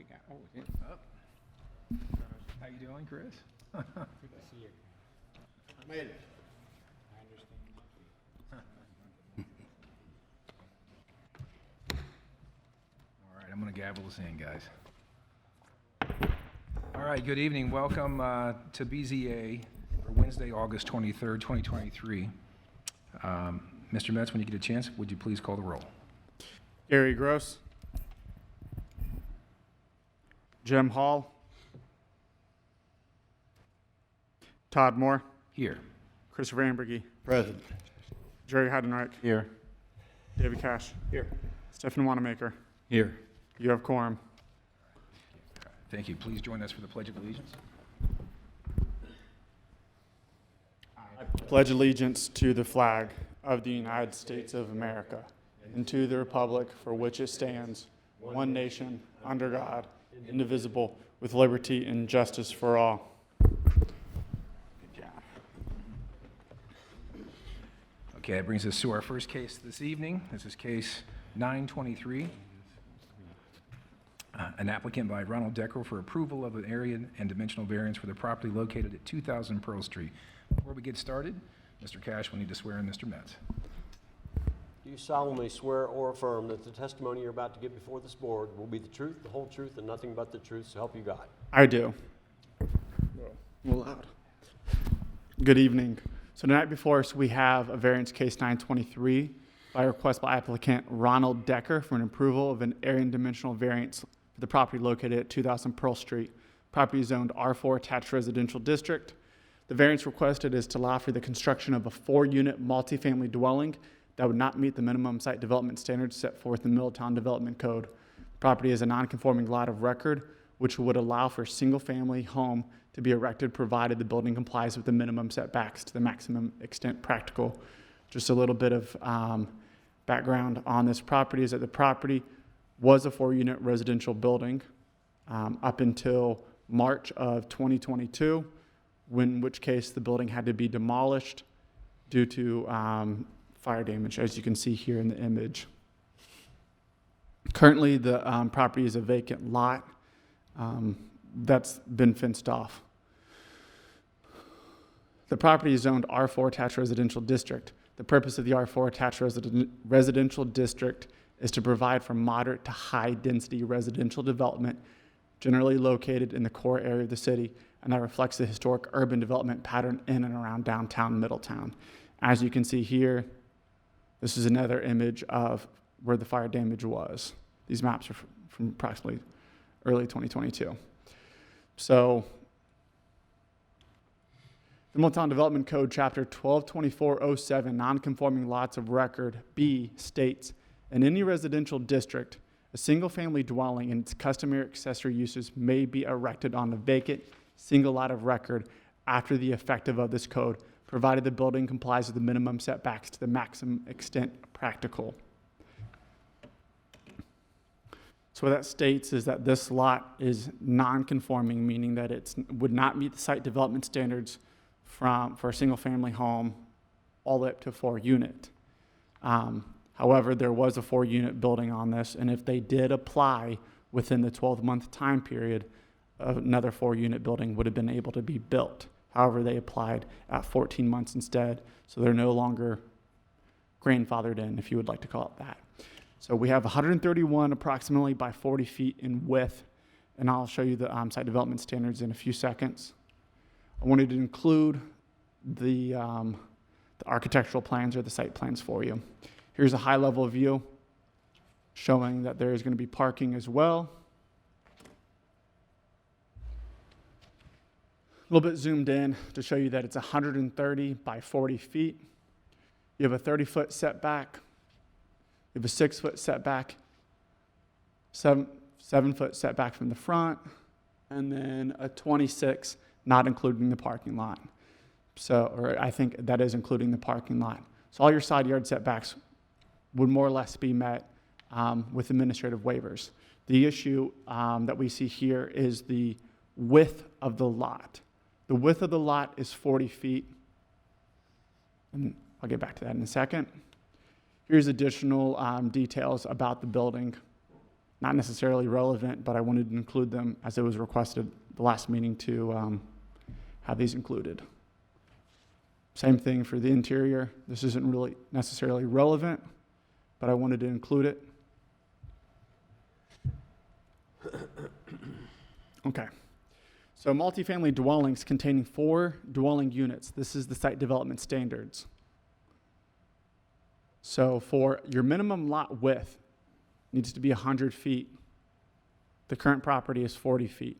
How you doing, Chris? Good to see you. Made it. I understand. All right, I'm going to gavel us in, guys. All right, good evening. Welcome to BZA for Wednesday, August 23rd, 2023. Mr. Metz, when you get a chance, would you please call the roll? Gary Gross. Jim Hall. Todd Moore. Here. Christopher Ambergy. Present. Jerry Heidenreich. Here. David Cash. Here. Stephen Wanamaker. Here. You have quorum. Thank you. Please join us for the Pledge of Allegiance. I pledge allegiance to the flag of the United States of America and to the republic for which it stands, one nation, under God, indivisible, with liberty and justice for all. Good job. Okay, that brings us to our first case this evening. This is case 923. An applicant by Ronald Decker for approval of an area and dimensional variance for the property located at 2000 Pearl Street. Before we get started, Mr. Cash will need to swear in Mr. Metz. Do you solemnly swear or affirm that the testimony you're about to give before this board will be the truth, the whole truth, and nothing but the truth, so help you God? I do. Well, loud. Good evening. So tonight before us, we have a variance case 923 by request by applicant Ronald Decker for an approval of an area and dimensional variance for the property located at 2000 Pearl Street. Property is zoned R4 attached residential district. The variance requested is to allow for the construction of a 4-unit multifamily dwelling that would not meet the minimum site development standards set forth in the Middletown Development Code. The property is a non-conforming lot of record, which would allow for a single-family home to be erected provided the building complies with the minimum setbacks to the maximum extent practical. Just a little bit of background on this property is that the property was a 4-unit residential building up until March of 2022, in which case the building had to be demolished due to fire damage, as you can see here in the image. Currently, the property is a vacant lot that's been fenced off. The property is zoned R4 attached residential district. The purpose of the R4 attached residential district is to provide for moderate to high density residential development generally located in the core area of the city, and that reflects the historic urban development pattern in and around downtown Middletown. As you can see here, this is another image of where the fire damage was. These maps are from approximately early 2022. So, the Middletown Development Code, Chapter 122407, Nonconforming Lots of Record, B, states, in any residential district, a single-family dwelling and its customary accessory uses may be erected on a vacant single lot of record after the effective of this code, provided the building complies with the minimum setbacks to the maximum extent practical. So what that states is that this lot is non-conforming, meaning that it would not meet the site development standards for a single-family home all the way up to a 4-unit. However, there was a 4-unit building on this, and if they did apply within the 12-month time period, another 4-unit building would have been able to be built. However, they applied at 14 months instead, so they're no longer grandfathered in, if you would like to call it that. So we have 131 approximately by 40 feet in width, and I'll show you the site development standards in a few seconds. I wanted to include the architectural plans or the site plans for you. Here's a high-level view showing that there is going to be parking as well. A little bit zoomed in to show you that it's 130 by 40 feet. You have a 30-foot setback. You have a 6-foot setback, 7-foot setback from the front, and then a 26, not including the parking lot. So, or I think that is including the parking lot. So all your side yard setbacks would more or less be met with administrative waivers. The issue that we see here is the width of the lot. The width of the lot is 40 feet, and I'll get back to that in a second. Here's additional details about the building. not necessarily relevant, but I wanted to include them as it was requested the last meeting to have these included. Same thing for the interior. This isn't really necessarily relevant, but I wanted to include it. Okay. So multifamily dwellings containing 4 dwelling units. This is the site development standards. So for your minimum lot width needs to be 100 feet. The current property is 40 feet.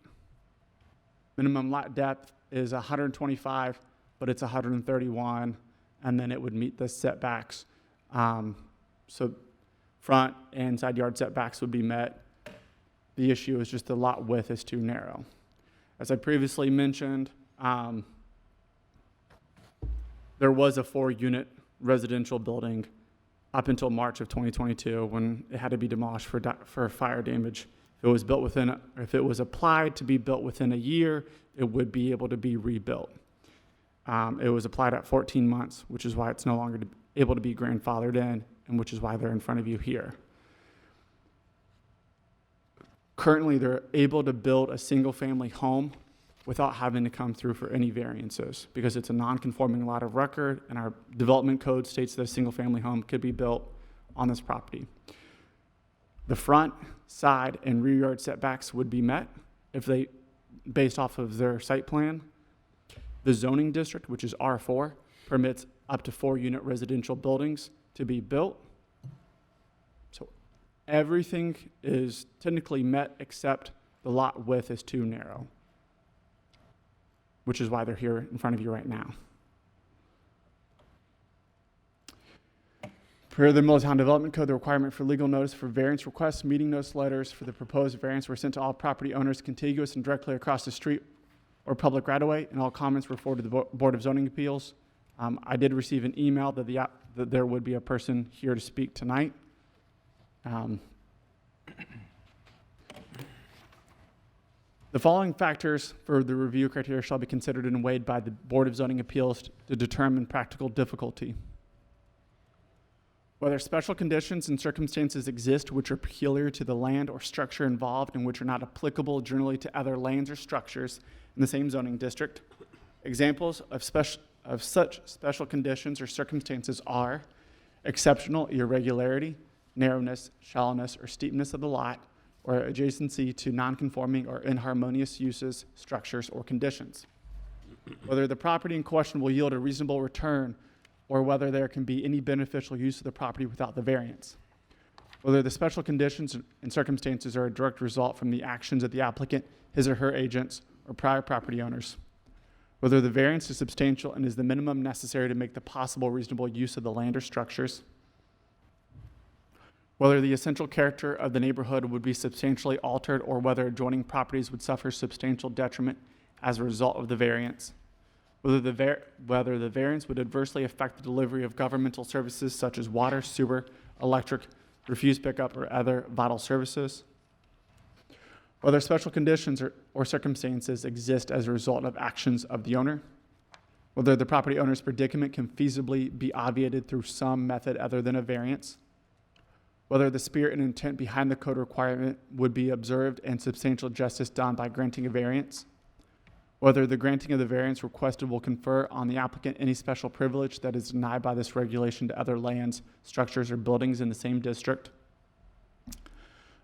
Minimum lot depth is 125, but it's 131, and then it would meet the setbacks. So front and side yard setbacks would be met. The issue is just the lot width is too narrow. As I previously mentioned, there was a 4-unit residential building up until March of 2022 when it had to be demolished for fire damage. If it was built within, if it was applied to be built within a year, it would be able to be rebuilt. It was applied at 14 months, which is why it's no longer able to be grandfathered in, and which is why they're in front of you here. Currently, they're able to build a single-family home without having to come through for any variances because it's a non-conforming lot of record, and our development code states that a single-family home could be built on this property. The front, side, and rear yard setbacks would be met if they, based off of their site plan. The zoning district, which is R4, permits up to 4-unit residential buildings to be built. So everything is technically met except the lot width is too narrow, which is why they're here in front of you right now. Per the Middletown Development Code, the requirement for legal notice for variance requests, meeting notice letters for the proposed variance were sent to all property owners contiguous and directly across the street or public right-of-way, and all comments were forwarded to the Board of Zoning Appeals. I did receive an email that that there would be a person here to speak tonight. The following factors for the review criteria shall be considered and weighed by the Board of Zoning Appeals to determine practical difficulty. Whether special conditions and circumstances exist which are peculiar to the land or structure involved and which are not applicable generally to other lands or structures in the same zoning district. Examples of such special conditions or circumstances are exceptional irregularity, narrowness, shallowness, or steepness of the lot, or adjacency to nonconforming or inharmonious uses, structures, or conditions. Whether the property in question will yield a reasonable return or whether there can be any beneficial use of the property without the variance. Whether the special conditions and circumstances are a direct result from the actions of the applicant, his or her agents, or prior property owners. Whether the variance is substantial and is the minimum necessary to make the possible reasonable use of the land or structures. Whether the essential character of the neighborhood would be substantially altered or whether adjoining properties would suffer substantial detriment as a result of the variance. Whether the variance would adversely affect the delivery of governmental services such as water, sewer, electric, refuse pickup, or other vital services. Whether special conditions or circumstances exist as a result of actions of the owner. Whether the property owner's predicament can feasibly be obviated through some method other than a variance. Whether the spirit and intent behind the code requirement would be observed and substantial justice done by granting a variance. Whether the granting of the variance requested will confer on the applicant any special privilege that is denied by this regulation to other lands, structures, or buildings in the same district.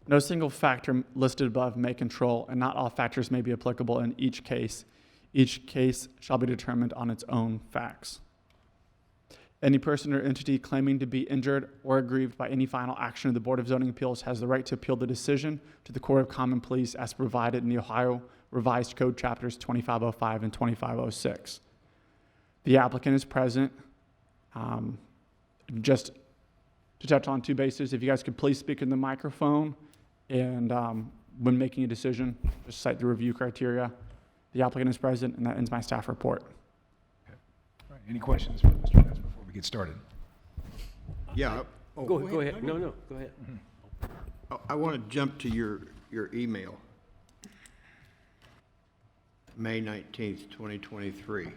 No single factor listed above may control, and not all factors may be applicable in each case. Each case shall be determined on its own facts. Any person or entity claiming to be injured or aggrieved by any final action of the Board of Zoning Appeals has the right to appeal the decision to the Court of Common Pleas as provided in the Ohio Revised Code Chapters 2505 and 2506. The applicant is present. Just to touch on 2 bases, if you guys could please speak in the microphone and when making a decision, just cite the review criteria. The applicant is present, and that ends my staff report. All right, any questions for Mr. Metz before we get started? Yeah. Go ahead. No, go ahead. I want to jump to your email. May 19th, 2023.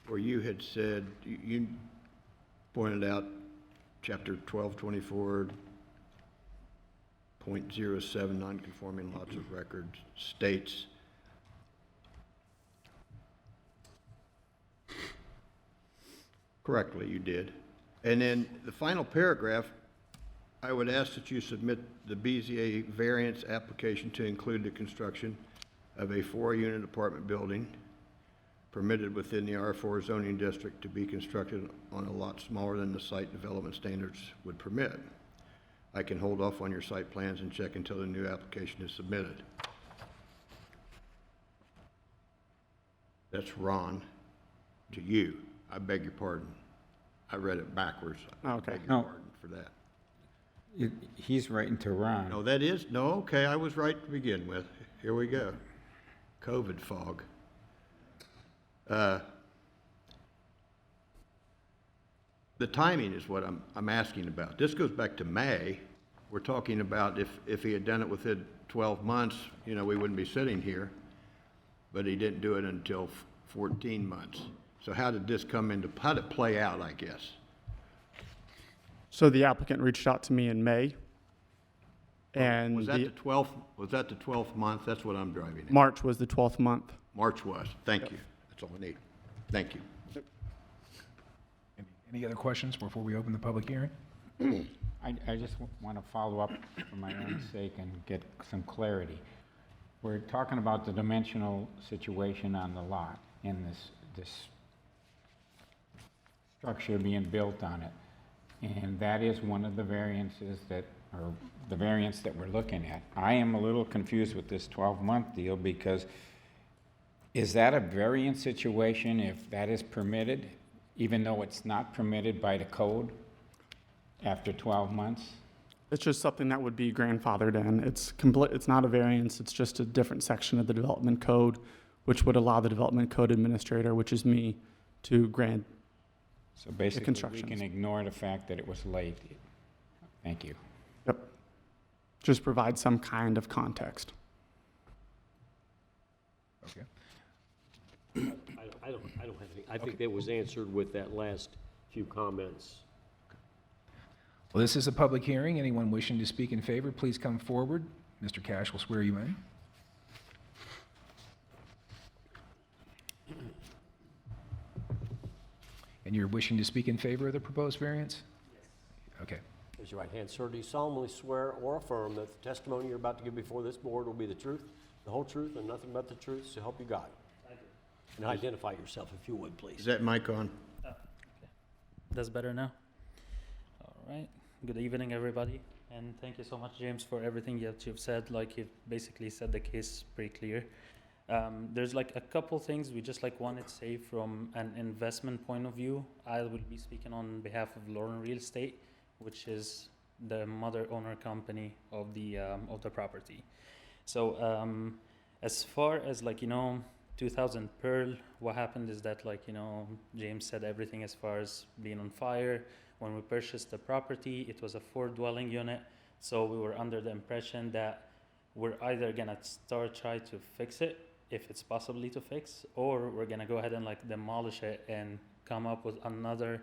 Where you had said, you pointed out chapter 1224.07, non-conforming lots of record states, correctly, you did. And then the final paragraph, I would ask that you submit the BZA variance application to include the construction of a 4-unit apartment building permitted within the R4 zoning district to be constructed on a lot smaller than the site development standards would permit. I can hold off on your site plans and check until the new application is submitted. That's Ron to you. I beg your pardon. I read it backwards. I Okay. beg your No. pardon for that. He's writing to Ron. No, that is, no, okay, I was right to begin with. Here we go. COVID fog. The timing is what I'm asking about. This goes back to May. We're talking about if he had done it within 12 months, you know, we wouldn't be sitting here. But he didn't do it until 14 months. So how did this come into, how did it play out, I guess? So the applicant reached out to me in May, and Was that the 12th month? That's what I'm driving at. March was the 12th month. March was. Thank you. That's all I need. Thank you. Any other questions before we open the public hearing? I just want to follow up for my own sake and get some clarity. We're talking about the dimensional situation on the lot and this structure being built on it. And that is one of the variances that, or the variance that we're looking at. I am a little confused with this 12-month deal because is that a variance situation if that is permitted, even though it's not permitted by the code after 12 months? It's just something that would be grandfathered in. It's not a variance, it's just a different section of the development code, which would allow the development code administrator, which is me, to grant. So basically, we constructions. can ignore the fact that it was late. Thank you. Yep. Just provide some kind of context. Okay. I don't have any, I think that was answered with that last few comments. Well, this is a public hearing. Anyone wishing to speak in favor, please come forward. Mr. Cash will swear you in. And you're wishing to speak in favor of the proposed variance? Yes. Okay. Raise your right hand, sir. Do you solemnly swear or affirm that the testimony you're about to give before this board will be the truth, the whole truth, and nothing but the truth, so help you God? I do. And identify yourself, if you would, Is please. that mic on? That's better now? All right. Good evening, everybody. And thank you so much, James, for everything that you've said. Like, you've basically said the case pretty clear. There's like a couple things we just like wanted to say from an investment point of view. I will be speaking on behalf of Lauren Real Estate, which is the mother owner company of the property. So as far as 2000 Pearl, what happened is that James said everything as far as being on fire. When we purchased the property, it was a 4-dwelling unit, so we were under the impression that we're either gonna try to fix it, if it's possibly to fix, or we're gonna go ahead and demolish it and come up with another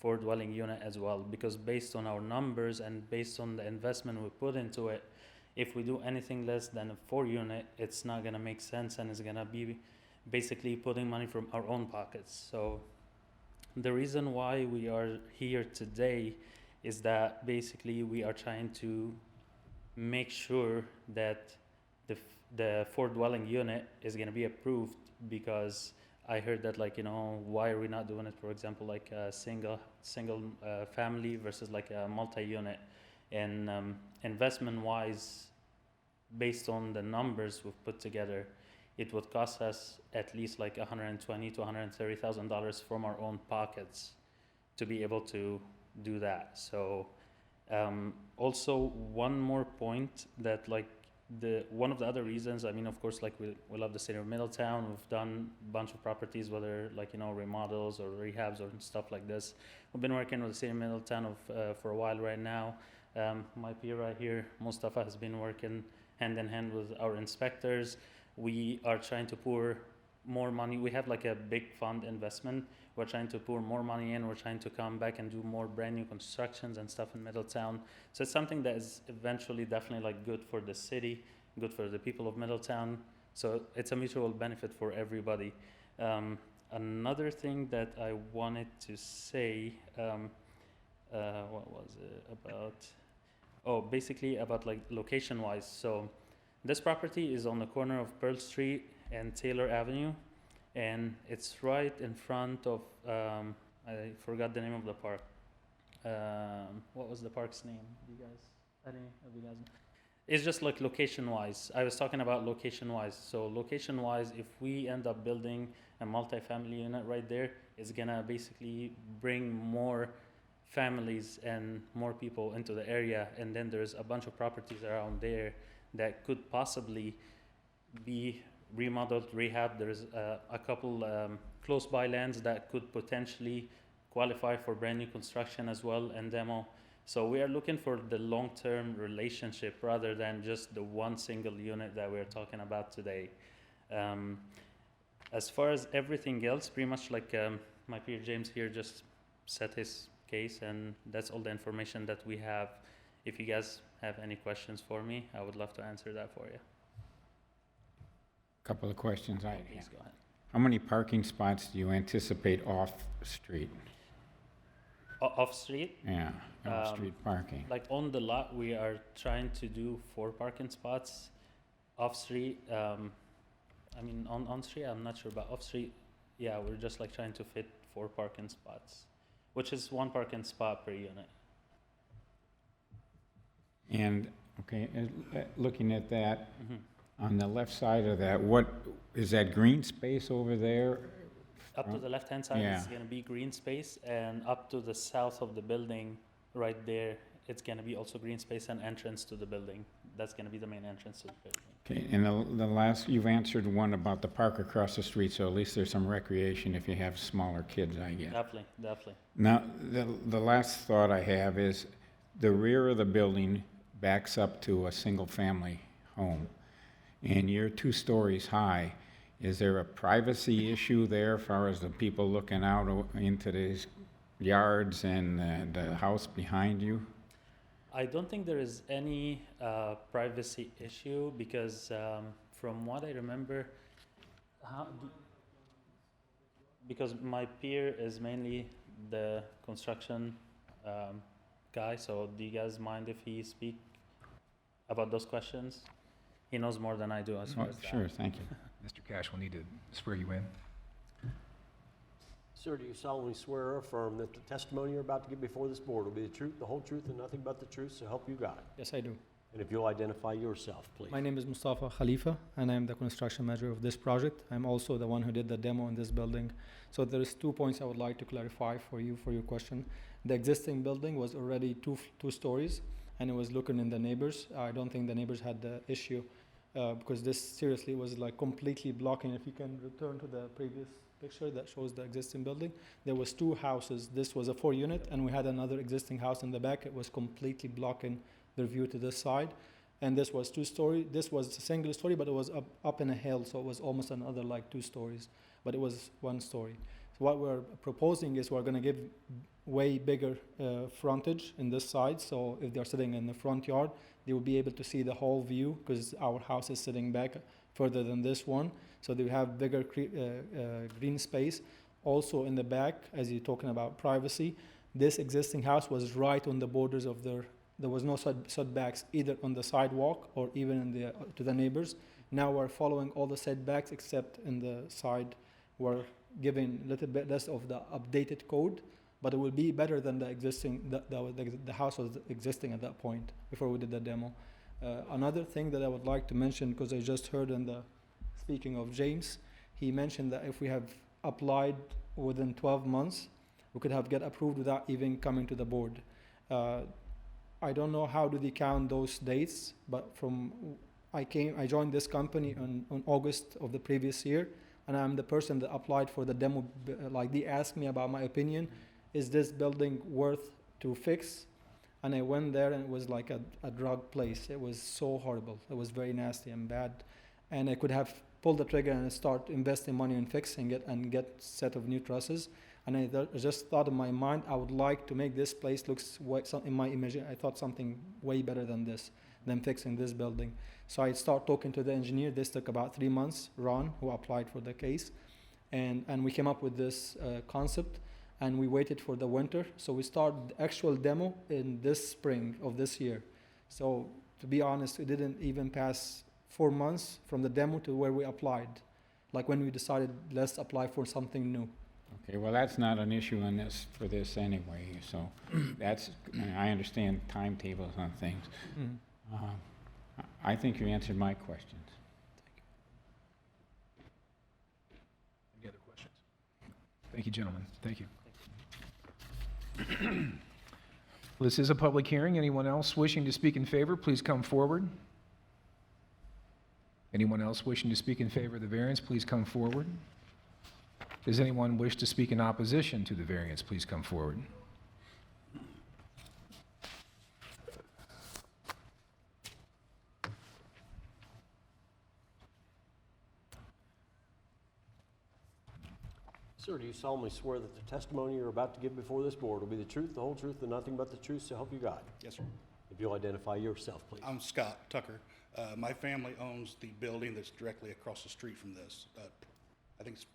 4-dwelling unit as well. Because based on our numbers and based on the investment we put into it, if we do anything less than a 4-unit, it's not gonna make sense, and it's gonna be basically putting money from our own pockets. So the reason why we are here today is that basically we are trying to make sure that the 4-dwelling unit is going to be approved, because I heard that why are we not doing it, for example, like a single family versus like a multi-unit. And investment wise, based on the numbers we've put together, it would cost us at least like $120,000 to $130,000 from our own pockets to be able to do that. So also one more point that one of the other reasons, of course, we love the city of Middletown. We've done a bunch of properties, whether remodels or rehabs or stuff like this. We've been working with the city of Middletown for a while right now. My peer right here, Mustafa, has been working hand in hand with our inspectors. We are trying to pour more money. We have like a big fund investment We're trying to pour more money in. We're trying to come back and do more brand new constructions and stuff in Middletown. So it's something that is eventually definitely like good for the city, good for the people of Middletown. So it's a mutual benefit for everybody. Another thing that I wanted to say, what was it about? Oh, basically about like location-wise. So this property is on the corner of Pearl Street and Taylor Avenue, and it's right in front of, I forgot the name of the park. What was the park's name? Do you guys, any of you guys know? It's just like location-wise. I was talking about location-wise. So location-wise, if we end up building a multi-family unit right there, it's gonna basically bring more families and more people into the area. And then there's a bunch of properties around there that could possibly be remodeled, rehabbed. There's a couple close by lands that could potentially qualify for brand new construction as well and demo. So we are looking for the long-term relationship rather than just the one single unit that we're talking about today. As far as everything else, pretty much like my peer James here just set his case, and that's all the information that we have. If you guys have any questions for me, I would love to answer that for you. Couple of questions I have. Please go ahead. How many parking spots do you anticipate off-street? Off-street? Yeah, off-street parking. Like on the lot, we are trying to do 4 parking spots. Off-street, I mean, on street, I'm not sure, but off-street, yeah, we're just like trying to fit 4 parking spots, which is 1 parking spot per unit. And, okay, looking at that, Mm-hmm. on the left side of that, what, is that green space over there? Up to the left-hand side, it's Yeah. gonna be green space, and up to the south of the building, right there, it's gonna be also green space and entrance to the building. That's gonna be the main entrance to the building. Okay, and the last, you've answered one about the park across the street, so at least there's some recreation if you have smaller kids, I guess. Definitely, definitely. Now, the last thought I have is, the rear of the building backs up to a single-family home, and you're 2 stories high. Is there a privacy issue there as far as the people looking out into these yards and the house behind you? I don't think there is any privacy issue because from what I remember, because my peer is mainly the construction guy, so do you guys mind if he speak about those questions? He knows more than I do as far as that. Sure, thank you. Mr. Cash, we'll need to swear you in. Sir, do you solemnly swear or affirm that the testimony you're about to give before this board will be the truth, the whole truth, and nothing but the truth, so help you God? Yes, I do. And if you'll identify yourself, please. My name is Mustafa Khalifa, and I'm the construction manager of this project. I'm also the one who did the demo in this building. So there's 2 points I would like to clarify for you for your question. The existing building was already two stories, and it was looking in the neighbors. I don't think the neighbors had the issue because this seriously was like completely blocking. If you can return to the previous picture that shows the existing building, there was 2 houses. This was a 4-unit, and we had another existing house in the back. It was completely blocking the view to this side. And this was 2-story. This was a single story, but it was up in a hill, so it was almost another like 2 stories, but it was 1 story. So what we're proposing is we're gonna give way bigger frontage in this side, so if they're sitting in the front yard, they will be able to see the whole view, because our house is sitting back further than this one, so they have bigger green space. Also in the back, as you're talking about privacy, this existing house was right on the borders of there was no setbacks either on the sidewalk or even in to the neighbors. Now we're following all the setbacks except in the side. We're giving a little bit less of the updated code, but it will be better than the existing, the house was existing at that point before we did the demo. Another thing that I would like to mention, because I just heard speaking of James, he mentioned that if we have applied within 12 months, we could have get approved without even coming to the board. I don't know how do they count those dates, but I joined this company on August of the previous year, and I'm the person that applied for the demo. Like, they asked me about my opinion, is this building worth to fix? And I went there, and it was like a drug place. It was so horrible. It was very nasty and bad. And I could have pulled the trigger and start investing money in fixing it and get set of new trusses. And I just thought in my mind, I would like to make this place looks in my image. I thought something way better than this, than fixing this building. So I start talking to the engineer. This took about 3 months. Ron, who applied for the case, and we came up with this concept. And we waited for the winter. So we started the actual demo in this spring of this year. So to be honest, it didn't even pass 4 months from the demo to where we applied. Like when we decided, let's apply for something new. Okay, well, that's not an issue on this, for this anyway, so that's, I understand timetables on things. I think you answered my questions. Any other questions? Thank you, gentlemen. Thank you. This is a public hearing. Anyone else wishing to speak in favor, please come forward. Anyone else wishing to speak in favor of the variance, please come forward. Does anyone wish to speak in opposition to the variance, please come forward. Sir, do you solemnly swear that the testimony you're about to give before this board will be the truth, the whole truth, and nothing but the truth, so help you God? Yes, sir. If you'll identify yourself, please. I'm Scott Tucker. My family owns the building that's directly across the street from this. I think it's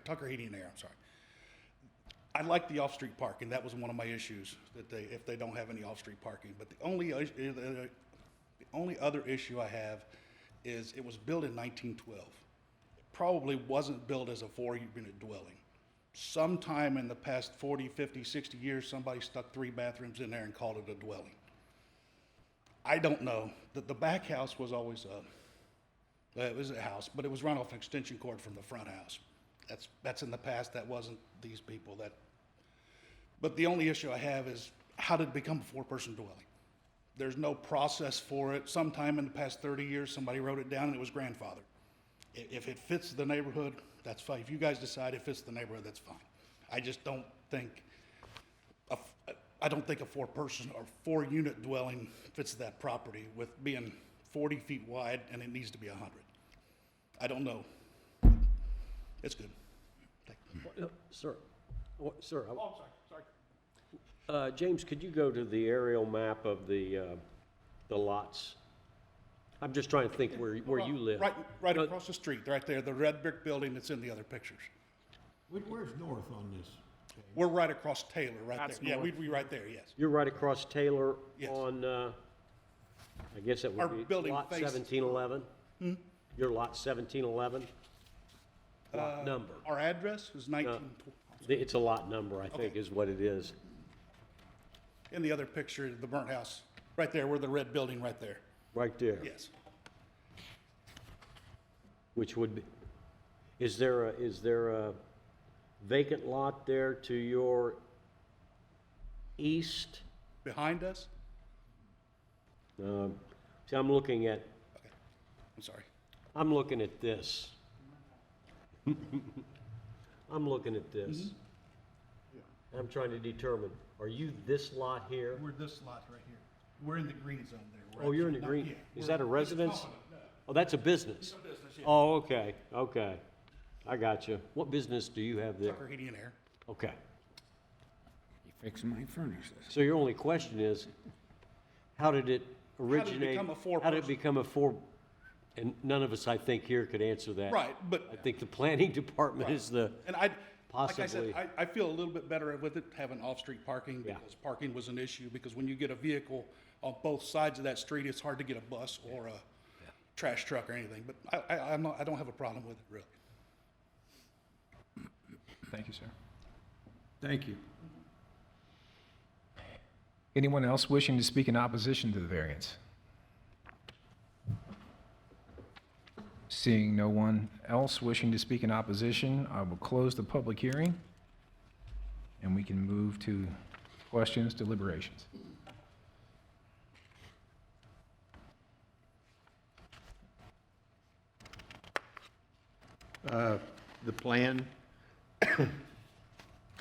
Tucker Heating and Air, I'm sorry. I like the off-street parking. That was one of my issues, that if they don't have any off-street parking. But the only other issue I have is it was built in 1912. Probably wasn't built as a 4-unit dwelling. Sometime in the past 40, 50, 60 years, somebody stuck 3 bathrooms in there and called it a dwelling. I don't know. The back house was always it was a house, but it was run off an extension cord from the front house. That's in the past. That wasn't these people. But the only issue I have is, how did it become a 4-person dwelling? There's no process for it. Sometime in the past 30 years, somebody wrote it down and it was grandfathered. If it fits the neighborhood, that's fine. If you guys decide it fits the neighborhood, that's fine. I just don't think, a 4-person or 4-unit dwelling fits that property with being 40 feet wide and it needs to be 100. I don't know. It's good. Thank you. Sir, sir. Oh, sorry. James, could you go to the aerial map of the lots? I'm just trying to think where you live. Right across the street, right there, the red brick building that's in the other pictures. Where's north on this? We're right across Taylor, right That's there. Yeah, north. we'd be right there, yes. You're right across Taylor Yes. on, I guess that Our would be building lot faces- 1711? Your lot 1711? Lot number? Our address is 19, It's a lot number, I think, Okay. is what it is. in the other picture, the burnt house, right there, where the red building right there. Right there. Yes. Which would be, is there a vacant lot there to your east? Behind us? See, I'm looking at I'm sorry. this. I'm looking at this. I'm trying to determine, are you this lot here? We're this lot right here. We're in the green zone there. Oh, you're in the green, Yeah, is we're- that a it's residence? common, no. Oh, that's a business. It's a business, yeah. Oh, okay, okay. I got you. What business do you have there? Tucker Heating and Air. Okay. You fix my furnaces. So your only question is, how did it originate? become a four-person? How did it become a four, and none of us, I think, here could answer that. Right, but. I think the planning department is the, And like I possibly. said, I feel a little bit better with it, having off-street parking, Yeah. because parking was an issue, because when you get a vehicle on both sides of that street, it's hard to get a bus or a trash truck or anything, but I don't have a problem with it, really. Thank you, sir. Thank you. Anyone else wishing to speak in opposition to the variance? Seeing no one else wishing to speak in opposition, I will close the public hearing, and we can move to questions, deliberations. The plan,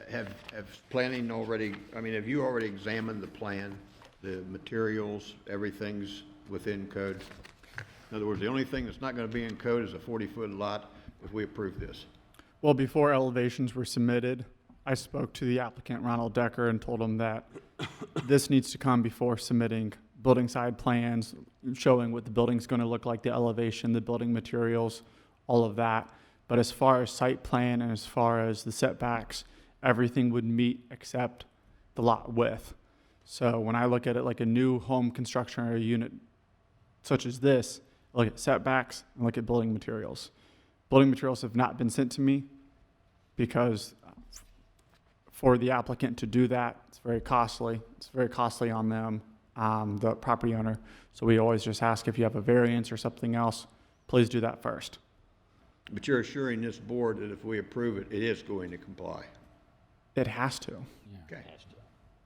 have planning already, I mean, have you already examined the plan, the materials, everything's within code? In other words, the only thing that's not going to be in code is a 40-foot lot if we approve this. Well, before elevations were submitted, I spoke to the applicant, Ronald Decker, and told him that this needs to come before submitting building side plans, showing what the building's going to look like, the elevation, the building materials, all of that. But as far as site plan and as far as the setbacks, everything would meet except the lot width. So when I look at it like a new home construction or a unit such as this, I look at setbacks and look at building materials. Building materials have not been sent to me because for the applicant to do that, it's very costly. It's very costly on them, the property owner. So we always just ask if you have a variance or something else, please do that first. But you're assuring this board that if we approve it, it is going to comply. It has to. Okay,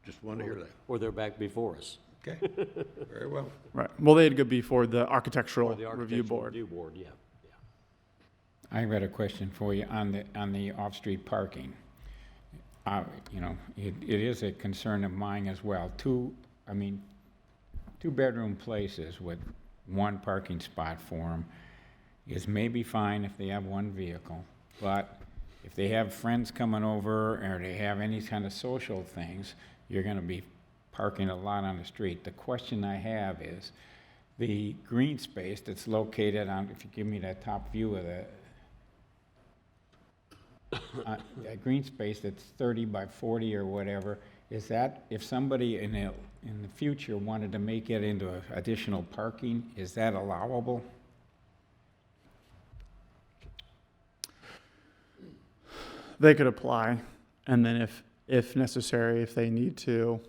just wanted to hear that. Or they're back before us. Okay, very well. Right. Well, they'd go before the architectural Or the review architectural board. review board, yeah. I got a question for you on the off-street parking. You know, it is a concern of mine as well. Two-bedroom places with one parking spot for them is maybe fine if they have one vehicle, but if they have friends coming over or they have any kind of social things, you're gonna be parking a lot on the street. The question I have is, the green space that's located on, if you give me that top view of that green space that's 30 by 40 or whatever, is that, if somebody in the future wanted to make it into additional parking, is that allowable? They could apply, and then if necessary, if they need to,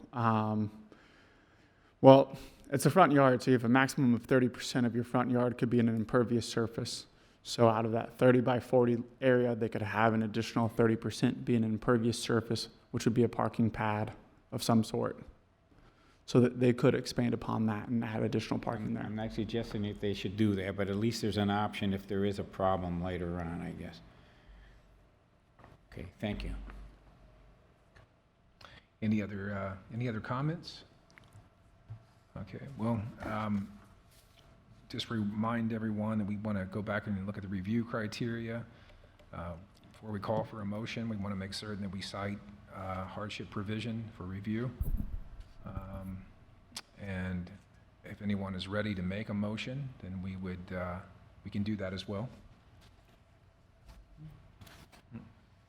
well, it's a front yard, so you have a maximum of 30% of your front yard could be in an impervious surface. So out of that 30 by 40 area, they could have an additional 30% be an impervious surface, which would be a parking pad of some sort. So that they could expand upon that and add additional parking there. I'm not suggesting that they should do that, but at least there's an option if there is a problem later on, I guess. Okay, thank you. Any other comments? Okay, well, just remind everyone that we want to go back and look at the review criteria. Before we call for a motion, we want to make certain that we cite hardship provision for review. And if anyone is ready to make a motion, then we can do that as well.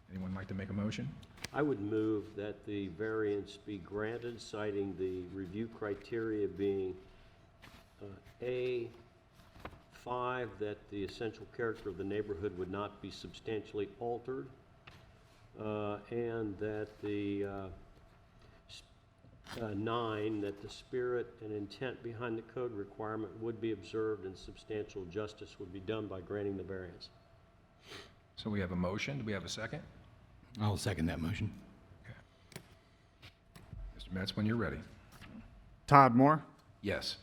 Anyone like to make a motion? I would move that the variance be granted, citing the review criteria being A5, that the essential character of the neighborhood would not be substantially altered, and that the 9, that the spirit and intent behind the code requirement would be observed and substantial justice would be done by granting the variance. So we have a motion. Do we have a second? I'll second that motion. Mr. Metz, when you're ready. Todd Moore, Yes.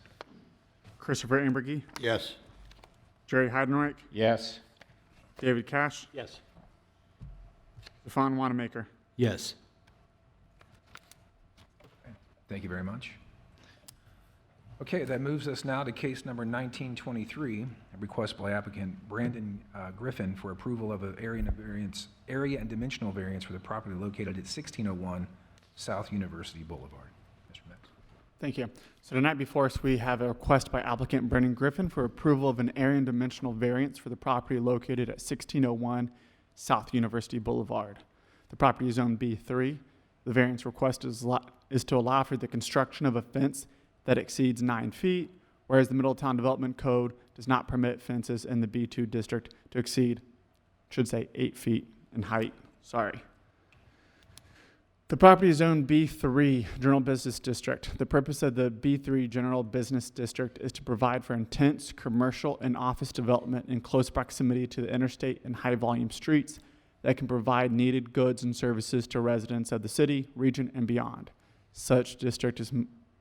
Christopher Ambergy, Yes, Jerry Heidenreich, Yes, David Cash, Yes. Stefan Wanamaker. Yes. Thank you very much. Okay, that moves us now to case number 1923, a request by applicant Brandon Griffin for approval of an area and dimensional variance for the property located at 1601 South University Boulevard. Mr. Metz. Thank you. So tonight before us, we have a request by applicant Brendan Griffin for approval of an area and dimensional variance for the property located at 1601 South University Boulevard. The property is zone B3. The variance request is to allow for the construction of a fence that exceeds 9 feet, whereas the Middletown Development Code does not permit fences in the B2 district to exceed, should say 8 feet in height. Sorry. The property is zoned B3, General Business District. The purpose of the B3 General Business District is to provide for intense commercial and office development in close proximity to the interstate and high-volume streets that can provide needed goods and services to residents of the city, region, and beyond. Such district is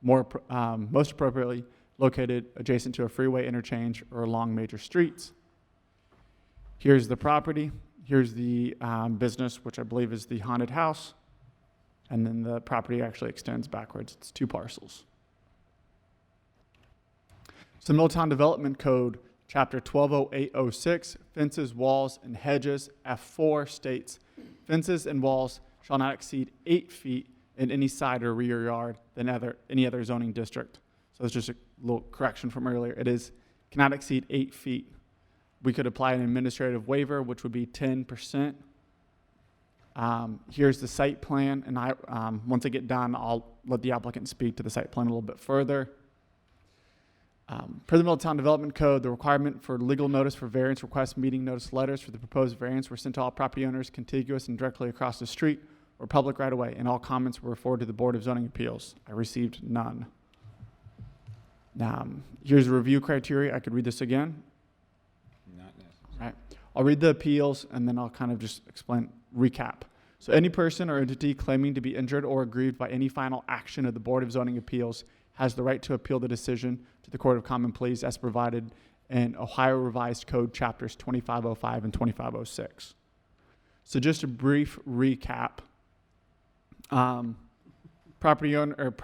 most appropriately located adjacent to a freeway interchange or along major streets. Here's the property. Here's the business, which I believe is the haunted house. And then the property actually extends backwards. It's 2 parcels. So the Middletown Development Code Chapter 120806, Fences, Walls, and Hedges, F4 states, fences and walls shall not exceed 8 feet in any side or rear yard than any other zoning district. So it's just a little correction from earlier. It is cannot exceed 8 feet. We could apply an administrative waiver, which would be 10%. Here's the site plan, and once I get done, I'll let the applicant speak to the site plan a little bit further. Per the Middletown Development Code, the requirement for legal notice for variance request meeting notice letters for the proposed variance were sent to all property owners contiguous and directly across the street or public right of way, and all comments were forwarded to the Board of Zoning Appeals. I received none. Here's the review criteria. I could read this again. Not necessarily. All right. I'll read the appeals, and then I'll kind of just recap. So any person or entity claiming to be injured or aggrieved by any final action of the Board of Zoning Appeals has the right to appeal the decision to the Court of Common Pleas as provided in Ohio Revised Code chapters 2505 and 2506. So just a brief recap. Property owner or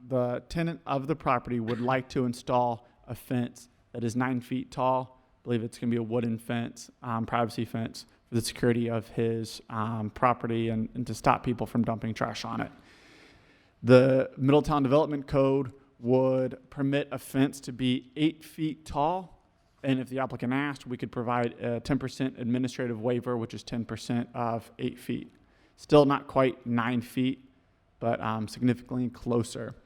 the tenant of the property would like to install a fence that is 9 feet tall. I believe it's going to be a wooden fence, privacy fence, for the security of his property and to stop people from dumping trash on it. The Middletown Development Code would permit a fence to be 8 feet tall, and if the applicant asked, we could provide a 10% administrative waiver, which is 10% of 8 feet. Still not quite 9 feet, but significantly closer.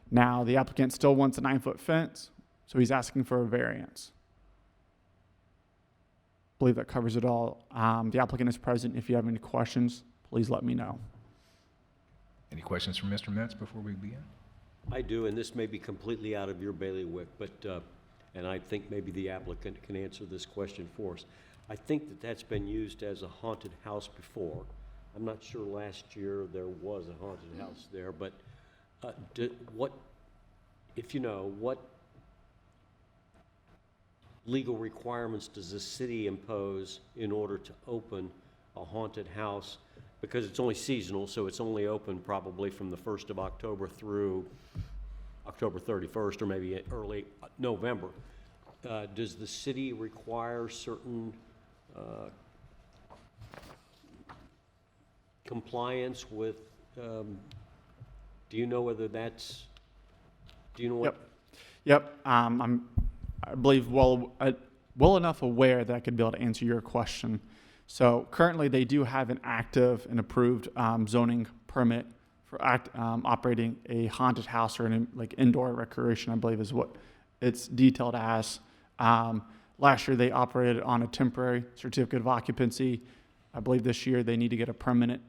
Now, the applicant still wants a 9-foot fence, so he's asking for a variance. I believe that covers it all. The applicant is present. If you have any questions, please let me know. Any questions from Mr. Metz before we begin? I do, and this may be completely out of your bailiwick, but, and I think maybe the applicant can answer this question for us. I think that that's been used as a haunted house before. I'm not sure last year there was a haunted house there, but what legal requirements does the city impose in order to open a haunted house? Because it's only seasonal, so it's only open probably from the 1st of October through October 31st or maybe early November. Does the city require certain compliance with, do you know whether that's, do you know what? Yep. I believe well enough aware that I could be able to answer your question. So currently they do have an active and approved zoning permit for operating a haunted house or an indoor recreation, I believe is what it's detailed as. Last year they operated on a temporary certificate of occupancy. I believe this year they need to get a permanent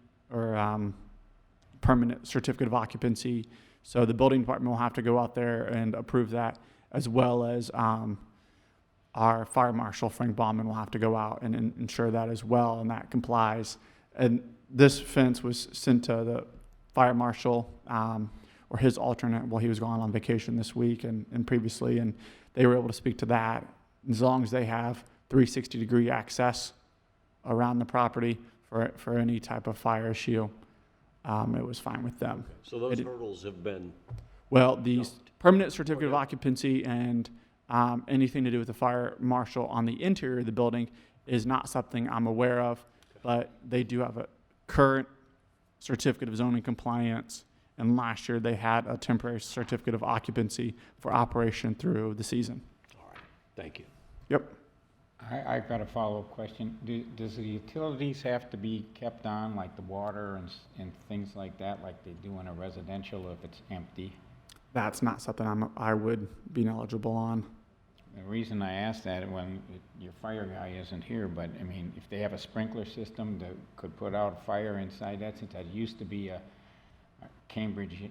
certificate of occupancy. So the building department will have to go out there and approve that, as well as our fire marshal, Frank Baumann, will have to go out and ensure that as well, and that complies. And this fence was sent to the fire marshal or his alternate while he was gone on vacation this week and previously, and they were able to speak to that. As long as they have 360-degree access around the property for any type of fire issue, it was fine with them. So those hurdles have been Well, the jumped. permanent certificate of occupancy and anything to do with the fire marshal on the interior of the building is not something I'm aware of, but they do have a current certificate of zoning compliance, and last year they had a temporary certificate of occupancy for operation through the season. All right, thank you. Yep. I've got a follow-up question. Does the utilities have to be kept on, like the water and things like that, like they do in a residential if it's empty? That's not something I would be knowledgeable on. The reason I ask that, when your fire guy isn't here, but I mean, if they have a sprinkler system that could put out a fire inside that, since that used to be a Cambridge,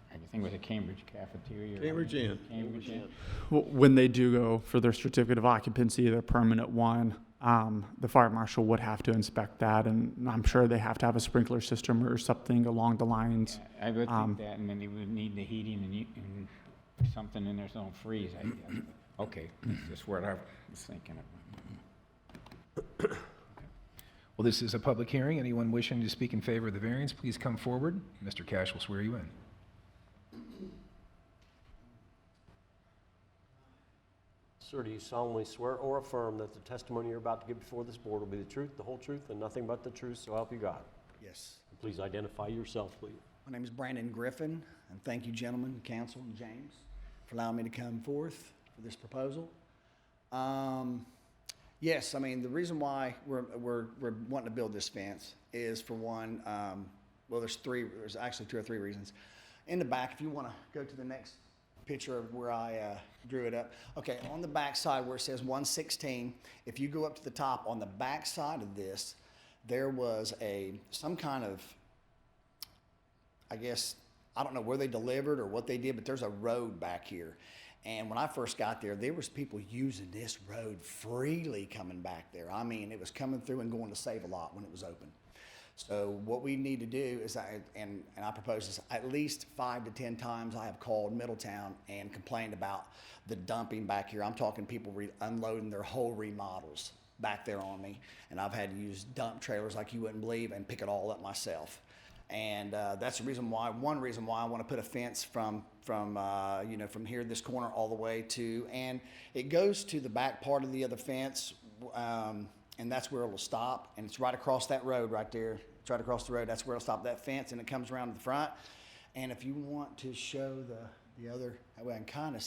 I think it was a Cambridge cafeteria. Cambridge Inn. Cambridge Inn. When they do go for their certificate of occupancy, their permanent one, the fire marshal would have to inspect that, and I'm sure they have to have a sprinkler system or something along the lines. I would think that, and then they would need the heating and something in there so it don't freeze, I guess. Okay, that's just what I was thinking of. Well, this is a public hearing. Anyone wishing to speak in favor of the variance, please come forward. Mr. Cash will swear you in. Sir, do you solemnly swear or affirm that the testimony you're about to give before this board will be the truth, the whole truth, and nothing but the truth, so help you God? Yes. Please identify yourself, please. My name is Brandon Griffin, and thank you, gentlemen, council, and James, for allowing me to come forth for this proposal. Yes, I mean, the reason why we're wanting to build this fence is, for one, well, there's actually 2 or 3 reasons. In the back, if you want to go to the next picture of where I drew it up. Okay, on the back side where it says 116, if you go up to the top, on the back side of this, there was some kind of, I guess, I don't know where they delivered or what they did, but there's a road back here. And when I first got there was people using this road freely coming back there. I mean, it was coming through and going to Save-A-Lot when it was open. So what we need to do is, and I propose this, at least 5 to 10 times I have called Middletown and complained about the dumping back here. I'm talking people unloading their whole remodels back there on me. And I've had to use dump trailers like you wouldn't believe and pick it all up myself. And that's the reason why, one reason why I want to put a fence from here, this corner, all the way to, and it goes to the back part of the other fence, and that's where it'll stop. And it's right across that road right there. It's right across the road. That's where it'll stop, that fence, and it comes around to the front. And if you want to show the other, that way I can kind of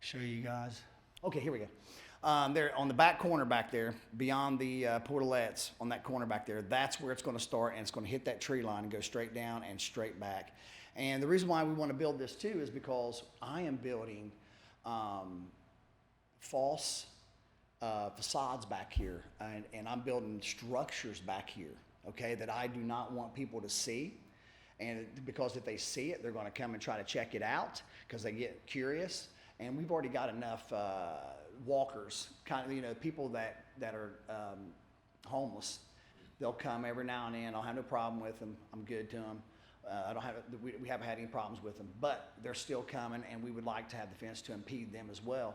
show you guys. Okay, here we go. There on the back corner back there, beyond the portalettes, on that corner back there, that's where it's going to start, and it's going to hit that tree line and go straight down and straight back. And the reason why we want to build this too is because I am building false facades back here, and I'm building structures back here, okay, that I do not want people to see. And because if they see it, they're going to come and try to check it out because they get curious. And we've already got enough walkers, kind of, people that are homeless. They'll come every now and then. I'll have no problem with them. I'm good to them. We haven't had any problems with them, but they're still coming, and we would like to have the fence to impede them as well.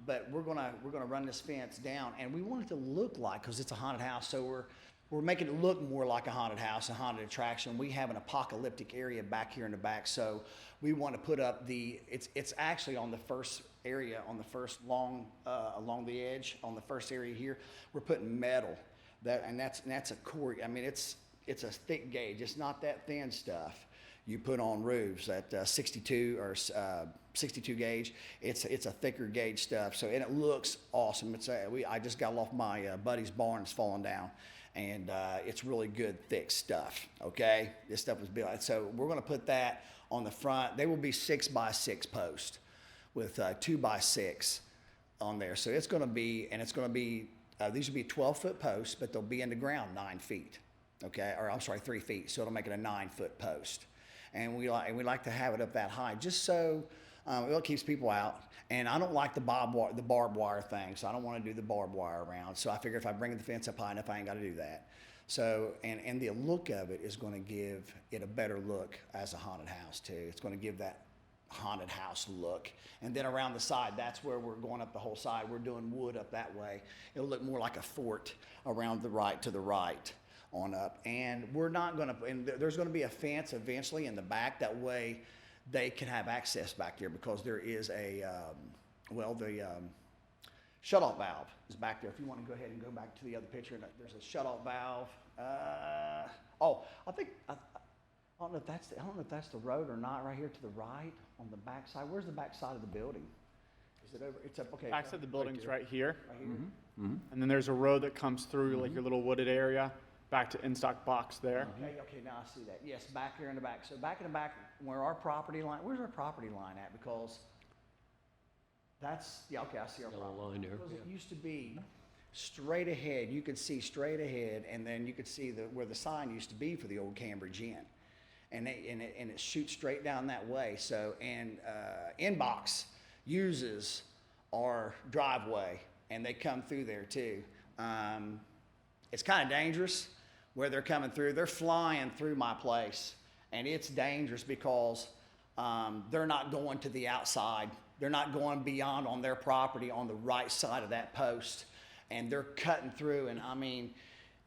But we're gonna run this fence down, and we want it to look like, because it's a haunted house, so we're making it look more like a haunted house, a haunted attraction. We have an apocalyptic area back here in the back, so we want to put up it's actually on the first area, on the first along the edge, on the first area here. We're putting metal, that's a core. I mean, it's a thick gauge. It's not that thin stuff you put on roofs at 62 or 62 gauge. It's a thicker gauge stuff. So, and it looks awesome. I just got off my buddy's barn. It's falling down, and it's really good thick stuff. Okay, this stuff was built. So we're going to put that on the front. They will be 6x6 posts with 2x6 on there. So it's going to be, these will be 12-foot posts, but they'll be in the ground 9 feet. Okay, or I'm sorry, 3 feet. So it'll make it a 9-foot post. And we like to have it up that high, just so it keeps people out. And I don't like the barbed wire thing, so I don't want to do the barbed wire around. So I figure if I bring the fence up high enough, I ain't got to do that. So, and the look of it is going to give it a better look as a haunted house too. It's going to give that haunted house look. And then around the side, that's where we're going up the whole side. We're doing wood up that way. It'll look more like a fort around the right on up. And we're not going to, and there's going to be a fence eventually in the back. That way they can have access back there, because there is the shut-off valve is back there. If you want to go ahead and go back to the other picture, there's a shut-off valve. I don't know if that's the road or not. Right here to the right on the back side. Where's the back side of the building? Is it over? It's up. Okay. Backside of the building's right here. Right here. Mm-hmm. And then there's a road that comes through like your little wooded area back to in-stock box there. Okay, now I see that. Yes, back here in the back. So back in the back, where's our property line at? Because that's, I see our Yellow property line there. Because it used to be straight ahead. You could see straight ahead, and then you could see where the sign used to be for the old Cambridge Inn. And it shoots straight down that way. So, and Inbox uses our driveway, and they come through there too. It's kind of dangerous where they're coming through. They're flying through my place, and it's dangerous because they're not going to the outside. They're not going beyond on their property on the right side of that post, and they're cutting through. And I mean,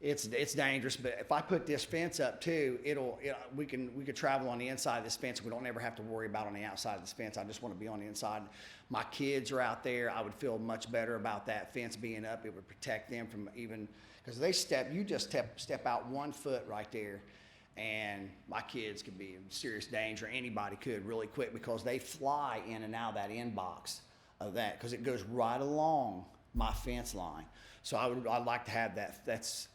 It's dangerous, but if I put this fence up too, we could travel on the inside of this fence. We don't ever have to worry about on the outside of this fence. I just want to be on the inside. My kids are out there. I would feel much better about that fence being up. It would protect them from even, because you just step out 1 foot right there, and my kids could be in serious danger. Anybody could really quick, because they fly in and out of that inbox of that, because it goes right along my fence line. So I'd like to have that. That's,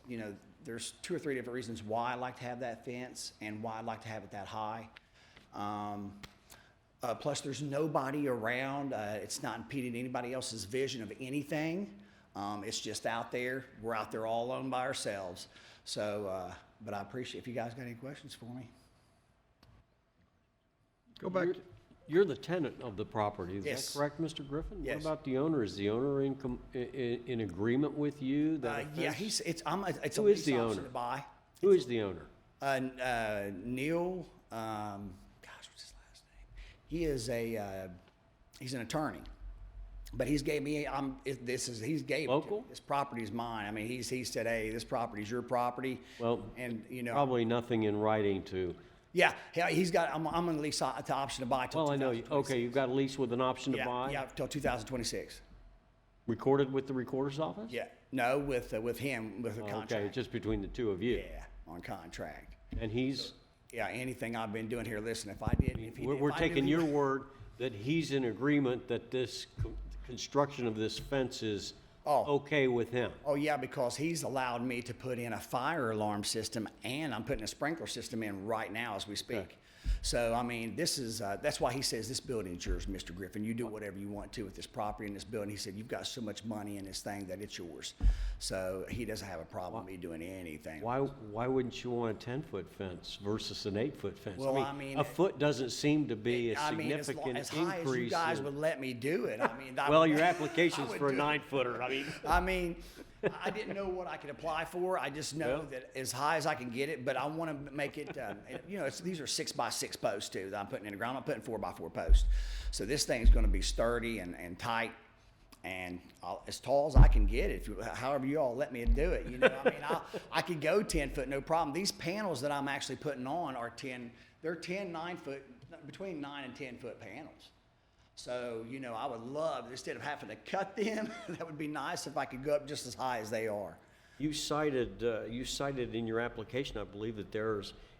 there's 2 or 3 different reasons why I like to have that fence and why I'd like to have it that high. Plus, there's nobody around. It's not impeding anybody else's vision of anything. It's just out there. We're out there all alone by ourselves. So, but I appreciate if you guys got any questions for me. Go back. You're the tenant of the property, is Yes. that correct, Mr. Griffin? Yes. What about the owner? Is the owner in agreement with you? That Yeah, offense- it's a Who is lease the option owner? to buy. Who is the owner? Neil, gosh, what's his last name? He is he's an attorney, but he's gave me, he's gave Local? This property is mine. I mean, he said, hey, this property's your property. Well, And, probably nothing in writing to, yeah, he's got, I'm on the lease to option to buy till well, I know, you. 2026. Okay, you've got a lease with an option to Yeah, buy? yeah, till 2026. Recorded with the recorder's office? Yeah, no, with him, with a Okay, contract. just between the two of you. Yeah, on contract. And he's, Yeah, anything I've been doing here, listen, if I did, if he. we're if I knew taking he- your word that he's in agreement that this construction of this fence is Oh. okay with him? Oh, yeah, because he's allowed me to put in a fire alarm system, and I'm putting a sprinkler system in right now as we speak. So, I mean, this is, that's why he says this building's yours, Mr. Griffin. You do whatever you want to with this property and this building. He said, you've got so much money in this thing that it's yours. So he doesn't have a problem with me doing anything. Why wouldn't you want a 10-foot fence versus an 8-foot fence? Well, I mean, a foot doesn't seem to be a I mean, significant as high as you increase. guys would let me do it, I mean. Well, your application's for a 9-footer, I mean, I didn't know what I could apply for. I just know Well. that as high as I can get it, but I want to make it, these are 6x6 posts too that I'm putting in the ground. I'm putting 4x4 posts. So this thing's going to be sturdy and tight and as tall as I can get it. However you all let me do it, I mean, I could go 10 foot, no problem. These panels that I'm actually putting on are 9 foot, between 9 and 10 foot panels. So, I would love, instead of having to cut them, that would be nice if I could go up just as high as they are. You cited in your application, I believe, that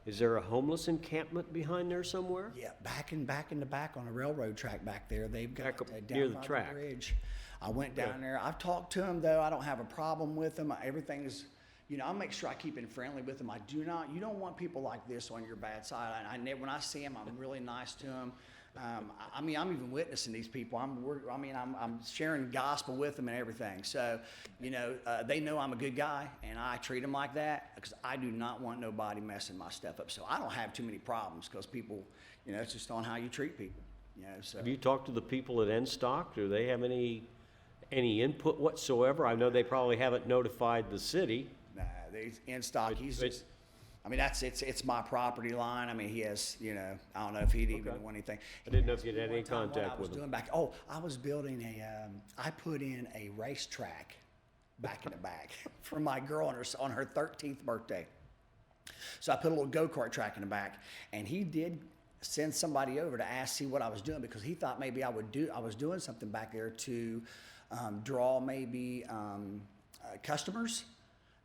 is there a homeless encampment behind there somewhere? Yeah, back in the back on the railroad track back there, they've got Back up down near the by track. bridge. I went down there. I've talked to them though. I don't have a problem with them. Everything's, I'll make sure I keep it friendly with them. You don't want people like this on your bad side. When I see them, I'm really nice to them. I mean, I'm even witnessing these people. I'm sharing gospel with them and everything. So, they know I'm a good guy, and I treat them like that because I do not want nobody messing my stuff up. So I don't have too many problems because people, it's just on how you treat people. So. Have you talked to the people at Enstock? Do they have any input whatsoever? I know they probably haven't notified the city. Nah, in stock. He's but- just. I mean, it's my property line. I mean, he has. I don't know if he'd even want anything. I didn't know if you'd had any One time, what contact I was with him. doing back. I was building I put in a racetrack back in the back for my girl on her 13th birthday. So I put a little go-kart track in the back, and he did send somebody over to see what I was doing because he thought maybe I was doing something back there to draw maybe customers,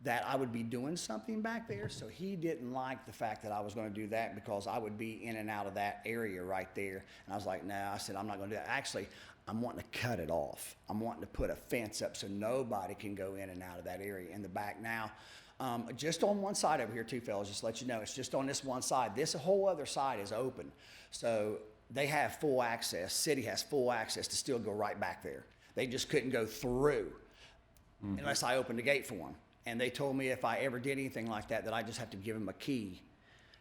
that I would be doing something back there. So he didn't like the fact that I was going to do that because I would be in and out of that area right there. And I was like, no, I said, I'm not going to do that. Actually, I'm wanting to cut it off. I'm wanting to put a fence up so nobody can go in and out of that area in the back. Now, just on one side over here too, fellas, just to let you know, it's just on this one side. This whole other side is open. So they have full access. City has full access to still go right back there. They just couldn't go through unless I opened the gate for them. And they told me if I ever did anything like that, I just have to give them a key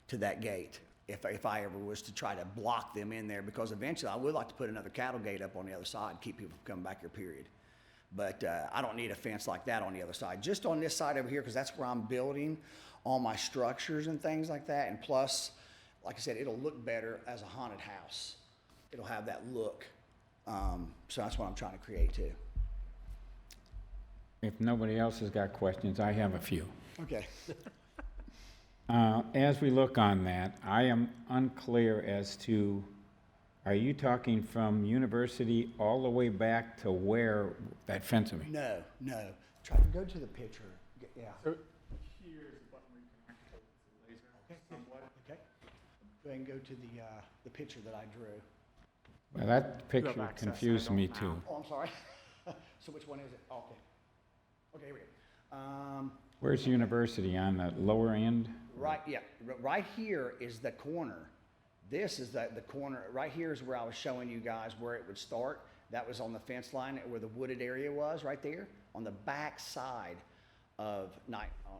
to that gate if I ever was to try to block them in there, because eventually I would like to put another cattle gate up on the other side, keep people from coming back here, period. But I don't need a fence like that on the other side. Just on this side over here, because that's where I'm building all my structures and things like that. And plus, like I said, it'll look better as a haunted house. It'll have that look. So that's what I'm trying to create too. If nobody else has got questions, I have a few. Okay. As we look on that, I am unclear as to, are you talking from University all the way back to where that fence will be? No, no. Try to go to the picture. Yeah. So here's the button where you can activate the laser somewhat. Okay. Go ahead and go to the picture that I drew. Well, that picture access, I confused don't me know. too. Oh, I'm sorry. So which one is it? Okay. Okay, here we go. Where's University, on the lower end? Right, yeah, right here is the corner. This is the corner, right here is where I was showing you guys where it would start. That was on the fence line where the wooded area was, right there, on the back side of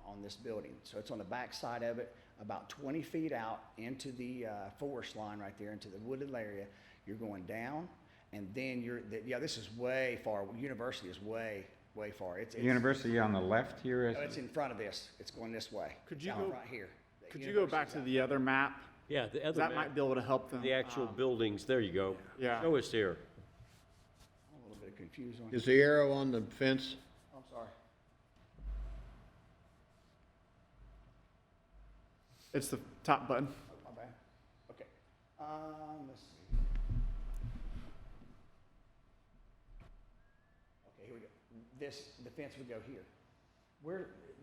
on this building. So it's on the back side of it, about 20 feet out into the forest line right there, into the wooded area. You're going down, and then this is way far. University is way far. It's University on the left here is? no, it's in front of this. It's going this way. Could you Down go- right here? The Could you go back university's to out the other map? Yeah, the other That map, might be able to help them. the actual buildings, there you go. Yeah. Show us here. I'm a little bit confused on. Is the arrow on the fence? I'm sorry. It's the top button. Oh, my bad. Okay. Let's see. Okay, here we go. The fence would go here.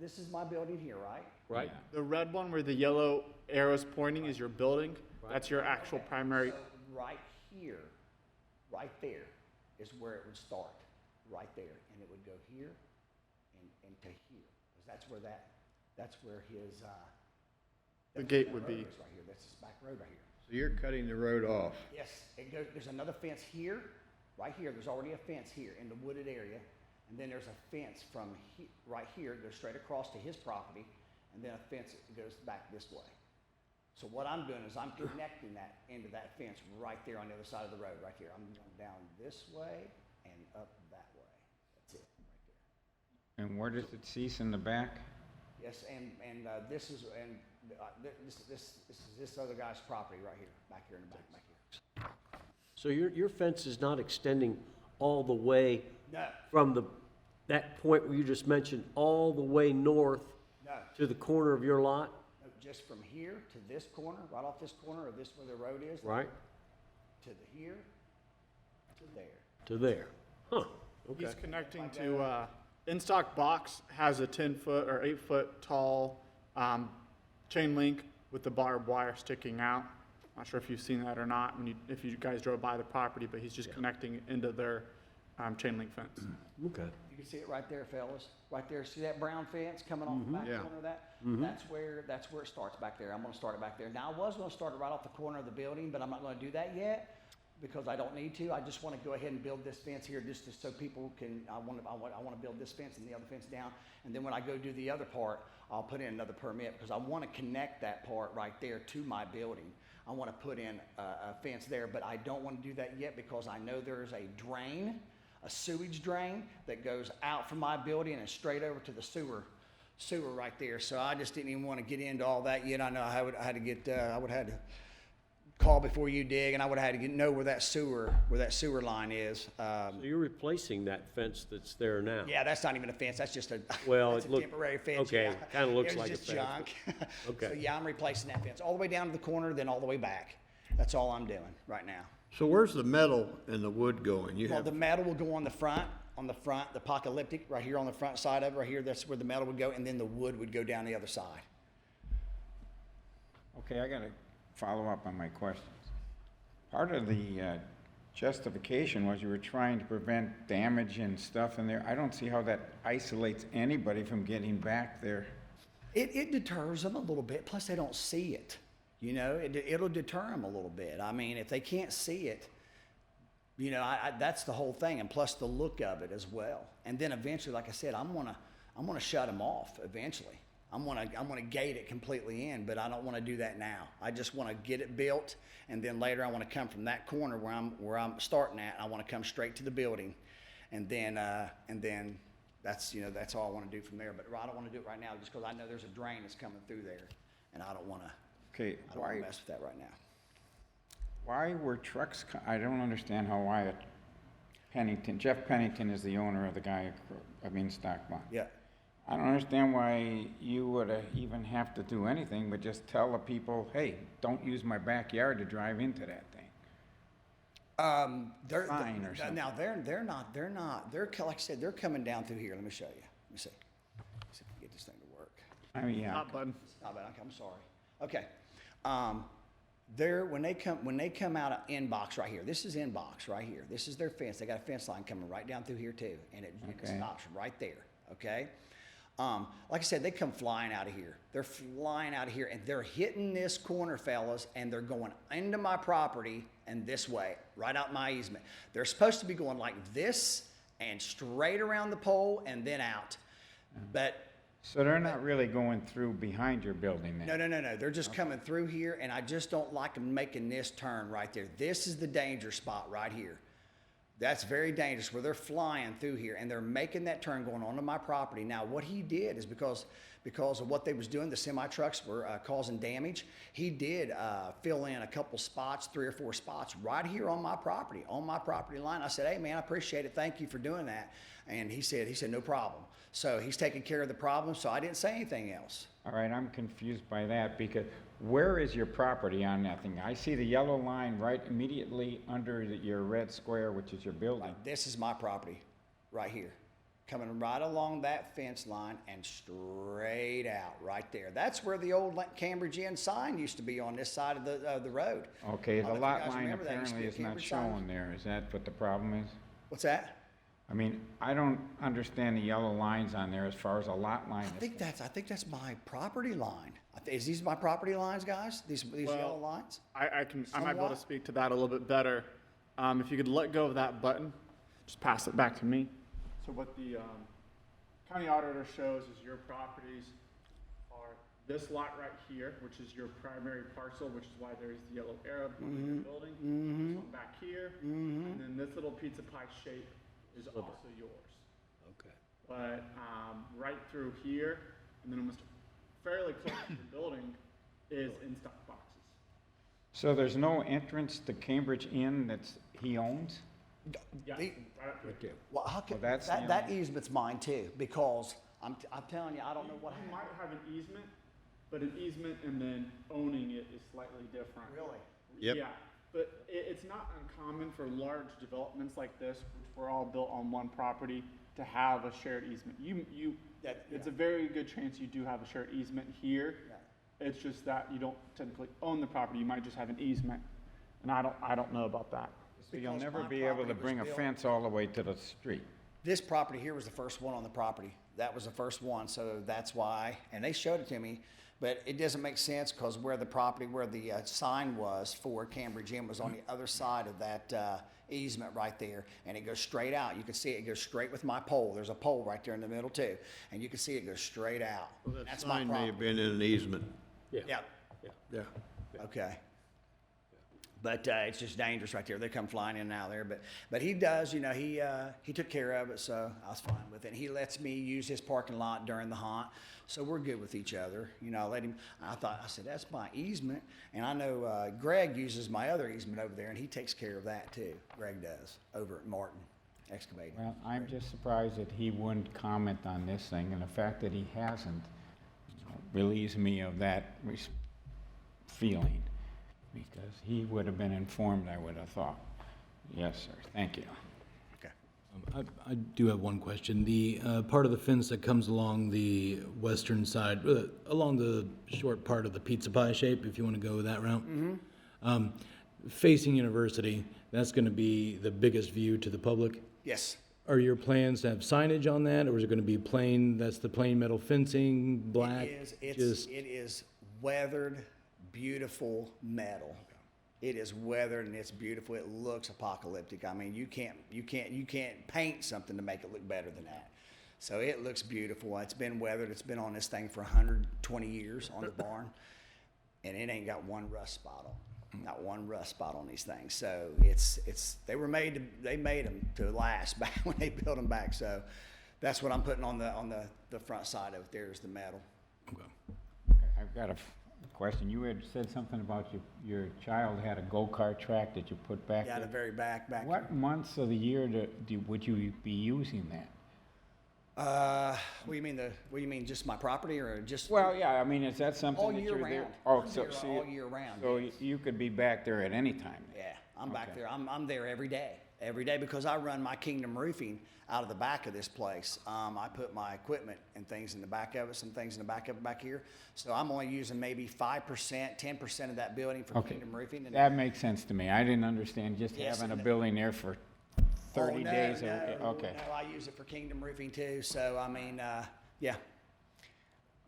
This is my building here, right? Right? The red one where the yellow arrow's pointing is your building. That's your actual primary. So right here, right there is where it would start, right there, and it would go here and to here, because that's where his The gate would road be. is right here. That's his back road right here. So you're cutting the road off. Yes, there's another fence here, right here, there's already a fence here in the wooded area, and then there's a fence from right here, goes straight across to his property, and then a fence that goes back this way. So what I'm doing is I'm connecting that into that fence right there on the other side of the road, right here. I'm going down this way and up that way. That's it, right there. And where does it cease in the back? Yes, and this is this other guy's property right here, back here in the back here. So your fence is not extending all the way No, from that point where you just mentioned, all the way north no. to the corner of your lot, No, just from here to this corner, right off this corner of this where the road is. right? To here, to there. To there. Huh, okay. He's connecting to, in-stock box has a 10-foot or 8-foot tall chain link with the barbed wire sticking out. Not sure if you've seen that or not if you guys drove by the property, but he's just connecting into their chain link fence. Okay. You can see it right there, fellas. Right there. See that brown fence coming off the back Yeah. corner of that? That's where it starts back there. I'm gonna start it back there. Now, I was gonna start it right off the corner of the building, but I'm not gonna do that yet because I don't need to. I just wanna go ahead and build this fence here just so people can, I wanna build this fence and the other fence down. And then when I go do the other part, I'll put in another permit because I wanna connect that part right there to my building. I wanna put in a fence there, but I don't wanna do that yet because I know there's a drain, a sewage drain that goes out from my building and straight over to the sewer right there. So I just didn't even want to get into all that yet. I know I would have had to call before you dig, and I would have had to know where that sewer line is. So you're replacing that fence that's there now? Yeah, that's not even a fence. That's just Well, that's it a look- temporary fence. okay, yeah. kinda looks It was like a just fence, junk. okay. So yeah, I'm replacing that fence all the way down to the corner, then all the way back. That's all I'm doing right now. So where's the metal and the wood going? You Well, have, the metal will go on the front, the apocalyptic, right here on the front side of it, right here, that's where the metal would go, and then the wood would go down the other side. Okay, I gotta follow up on my questions. Part of the justification was you were trying to prevent damage and stuff in there. I don't see how that isolates anybody from getting back there. It deters them a little bit, plus they don't see it. You know, it'll deter them a little bit. I mean, if they can't see it, you know, that's the whole thing, and plus the look of it as well. And then eventually, like I said, I'm gonna shut them off eventually. I'm gonna gate it completely in, but I don't want to do that now. I just want to get it built, and then later I want to come from that corner where I'm starting at. I want to come straight to the building, and then that's all I want to do from there. But I don't want to do it right now just because I know there's a drain that's coming through there, and I don't want to. Okay, I don't want to mess with that right now. why were trucks, I don't understand why a Pennington. Jeff Pennington is the owner of the guy, Stock Barn. Yeah. I don't understand why you would even have to do anything, but just tell the people, hey, don't use my backyard to drive into that thing. Fine or something. Now, like I said, they're coming down through here. Let me show you. Let me see. See if we can get this thing to work. I mean, yeah. Hot button. Not bad. Okay, I'm sorry. Okay. When they come out of inbox right here, this is inbox right here. This is their fence. They got a fence line coming right down through here too, and it Okay. stops right there. Okay. Like I said, they come flying out of here. They're flying out of here, and they're hitting this corner, fellas, and they're going into my property and this way, right out my easement. They're supposed to be going like this and straight around the pole and then out, but. So they're not really going through behind your building then? No. They're just coming through here, and I just don't like them making this turn right there. This is the danger spot right here. That's very dangerous where they're flying through here, and they're making that turn going onto my property. Now, what he did is because of what they was doing, the semi-trucks were causing damage. He did fill in a couple spots, 3 or 4 spots right here on my property line. I said, hey, man, I appreciate it. Thank you for doing that. And he said, no problem. So he's taking care of the problem, so I didn't say anything else. All right, I'm confused by that because where is your property on that thing? I see the yellow line right immediately under your red square, which is your building. This is my property right here, coming right along that fence line and straight out right there. That's where the old Cambridge Inn sign used to be on this side of the road. Okay, I the don't know if you lot guys line remember that. It used to apparently be a is not Cambridge sign. shown there. Is that what the problem is? What's that? I mean, I don't understand the yellow lines on there as far as a lot line. I think that's my property line. Is these my property lines, guys? These yellow lines? I might be able to Somewhat. speak to that a little bit better. If you could let go of that button, just pass it back to me. So what the county auditor shows is your properties are this lot right here, which is your primary parcel, which is why there's the yellow arrow pointing at the building. This one back here, and then this little pizza pie shape is also yours. Okay. But right through here, and then almost fairly close to the building, is in-stock boxes. So there's no entrance to Cambridge Inn he owns? Yeah, The- right up here. Well, how can, Well, that's the that only- easement's mine too, because I'm telling you, I don't know what You happened. might have an easement, but an easement and then owning it is slightly different. Really? Yep. Yeah, but it's not uncommon for large developments like this, which were all built on one property, to have a shared easement. It's a very good chance you do have a shared easement here. Yeah. It's just that you don't technically own the property, you might just have an easement, and I don't know about that. So you'll Because never my be able property to was bring a built- fence all the way to the street? This property here was the first one on the property. That was the first one, so that's why, and they showed it to me, but it doesn't make sense because where the sign was for Cambridge Inn was on the other side of that easement right there, and it goes straight out. You can see it goes straight with my pole. There's a pole right there in the middle too, and you can see it goes straight out. Well, that That's my sign may have property. been in an easement. Yeah, Yeah. okay. But it's just dangerous right there. They come flying in and out of there. But he does, he took care of it, so I was fine with it. He lets me use his parking lot during the haunt, so we're good with each other. I let him. I said that's my easement, and I know Greg uses my other easement over there, and he takes care of that too. Greg does over at Martin Excavating. Well, I'm just surprised that he wouldn't comment on this thing, and the fact that he hasn't relieves me of that feeling, because he would have been informed, I would have thought. Yes, sir, thank you. Okay. I do have one question. The part of the fence that comes along the western side, along the short part of the pizza pie shape, if you want to go that route, facing University, that's going to be the biggest view to the public. Yes. Are your plans to have signage on that, or is it going to be plain, that's the plain metal fencing, black? It is weathered, beautiful metal. It is weathered and it's beautiful. It looks apocalyptic. I mean, you can't paint something to make it look better than that. So it looks beautiful. It's been weathered. It's been on this thing for 120 years on the barn, and it ain't got one rust spot on. Not one rust spot on these things. So they made them to last back when they built them back. So that's what I'm putting on the front side of it. There's the metal. I've got a question. You had said something about your child had a go-kart track that you put back Yeah, the there. very back here. What months of the year would you be using that? What do you mean, just my property or just? Well, yeah, I mean, is that something All that year you're there? round. Oh, I'm so, there so all you- year round, So yes. you could be back there at any time? Yeah, I'm back Okay. there. I'm there every day because I run my Kingdom Roofing out of the back of this place. I put my equipment and things in the back of it, some things in the back of it back here. So I'm only using maybe 5%, 10% of that building for Okay. Kingdom Roofing. And That makes sense to me. I didn't understand just Yes, having a and- building there for 30 no, days. no, Okay. No, I use it for Kingdom Roofing too. So I mean, yeah,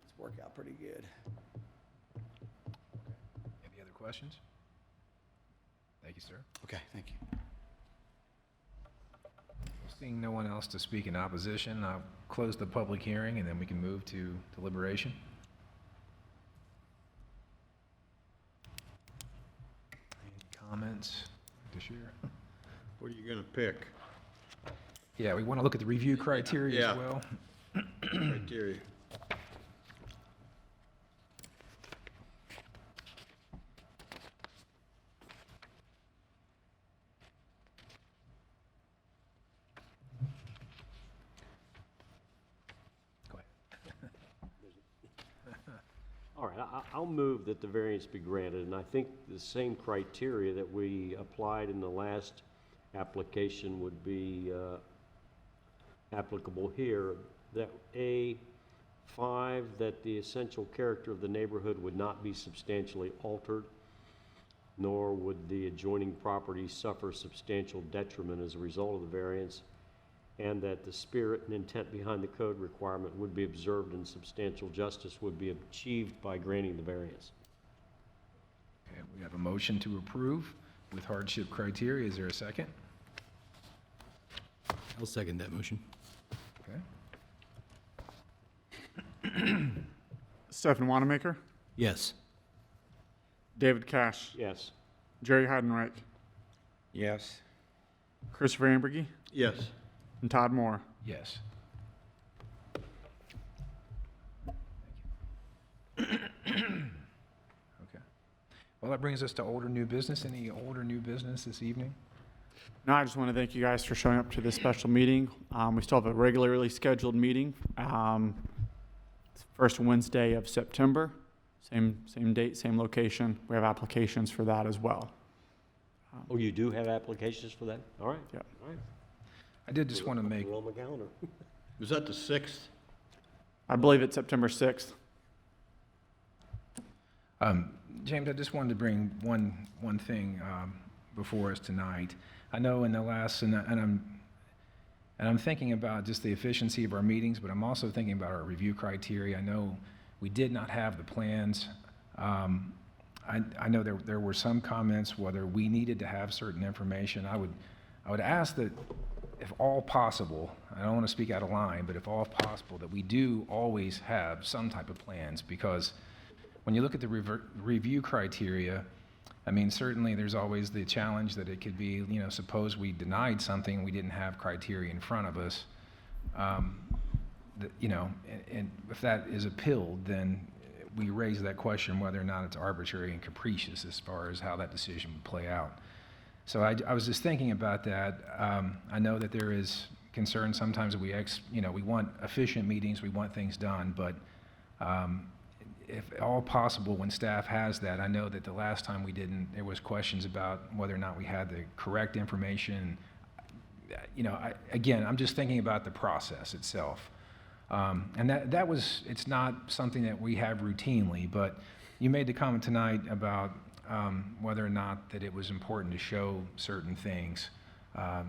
it's worked out pretty good. Any other questions? Thank you, sir. Okay, thank you. Seeing no one else to speak in opposition, I'll close the public hearing, and then we can move to deliberation. Any comments to share? What are you gonna pick? Yeah, we want to look at the review criteria Yeah. as well. Criteria. Go ahead. All right, I'll move that the variance be granted, and I think the same criteria that we applied in the last application would be applicable here, that A5, that the essential character of the neighborhood would not be substantially altered, nor would the adjoining property suffer substantial detriment as a result of the variance, and that the spirit and intent behind the code requirement would be observed and substantial justice would be achieved by granting the variance. Okay, we have a motion to approve with hardship criteria. Is there a second? I'll second that motion. Okay. Stephen Wanamaker, Yes. David Cash, Yes. Jerry Heidenreich, Yes. Christopher Ambergy, Yes. and Todd Moore. Yes. Okay. Well, that brings us to older new business. Any older new business this evening? No, I just want to thank you guys for showing up to this special meeting. We still have a regularly scheduled meeting. It's first Wednesday of September, same date, same location. We have applications for that as well. Oh, you do have applications for that? All right. Yep. All right. I did just want to make, Roll my calendar. Was that the 6th? I believe it's September 6th. James, I just wanted to bring one thing before us tonight. I know in the last, and I'm thinking about just the efficiency of our meetings, but I'm also thinking about our review criteria. I know we did not have the plans. I know there were some comments whether we needed to have certain information. I would ask that, if all possible, I don't want to speak out of line, but if all possible, that we do always have some type of plans, because when you look at the review criteria, I mean, certainly there's always the challenge that it could be, suppose we denied something, we didn't have criteria in front of us, and if that is appealed, then we raise that question whether or not it's arbitrary and capricious as far as how that decision would play out. So I was just thinking about that. I know that there is concern sometimes that we want efficient meetings, we want things done, but if all possible, when staff has that, I know that the last time we didn't, there was questions about whether or not we had the correct information. Again, I'm just thinking about the process itself. And it's not something that we have routinely, but you made the comment tonight about whether or not that it was important to show certain things,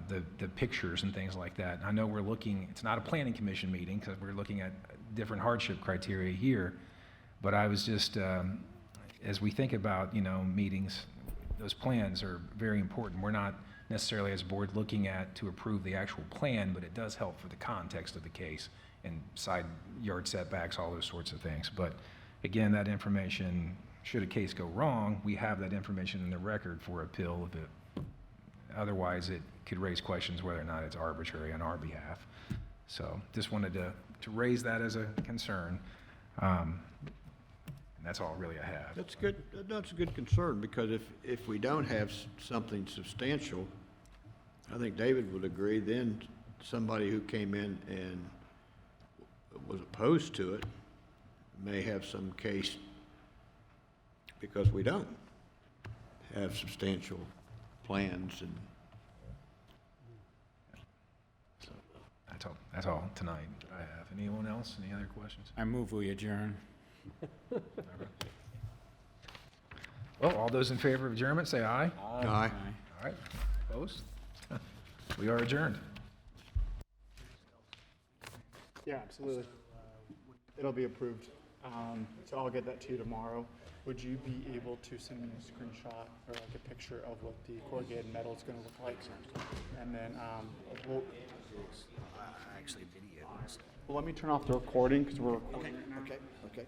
the pictures and things like that. I know it's not a planning commission meeting because we're looking at different hardship criteria here, but I was just, as we think about, meetings, those plans are very important. We're not necessarily as a board looking at to approve the actual plan, but it does help for the context of the case and side yard setbacks, all those sorts of things. But again, that information, should a case go wrong, we have that information in the record for appeal. Otherwise, it could raise questions whether or not it's arbitrary on our behalf. So just wanted to raise that as a concern. And that's all really I have. That's good, that's a good concern, because if we don't have something substantial, I think David would agree, then somebody who came in and was opposed to it may have some case, because we don't have substantial plans and. So, That's all tonight that I have. Anyone else? Any other questions? I move we adjourn. Well, all those in favor of adjournment, say aye. Aye. All right, opposed? We are adjourned. Yeah, absolutely. It'll be approved. So I'll get that to you tomorrow. Would you be able to send me a screenshot or like a picture of what the corrugated metal is gonna look like? And then, we'll, Actually, video. let me turn off the recording, because we're recording Okay, right now. okay, okay.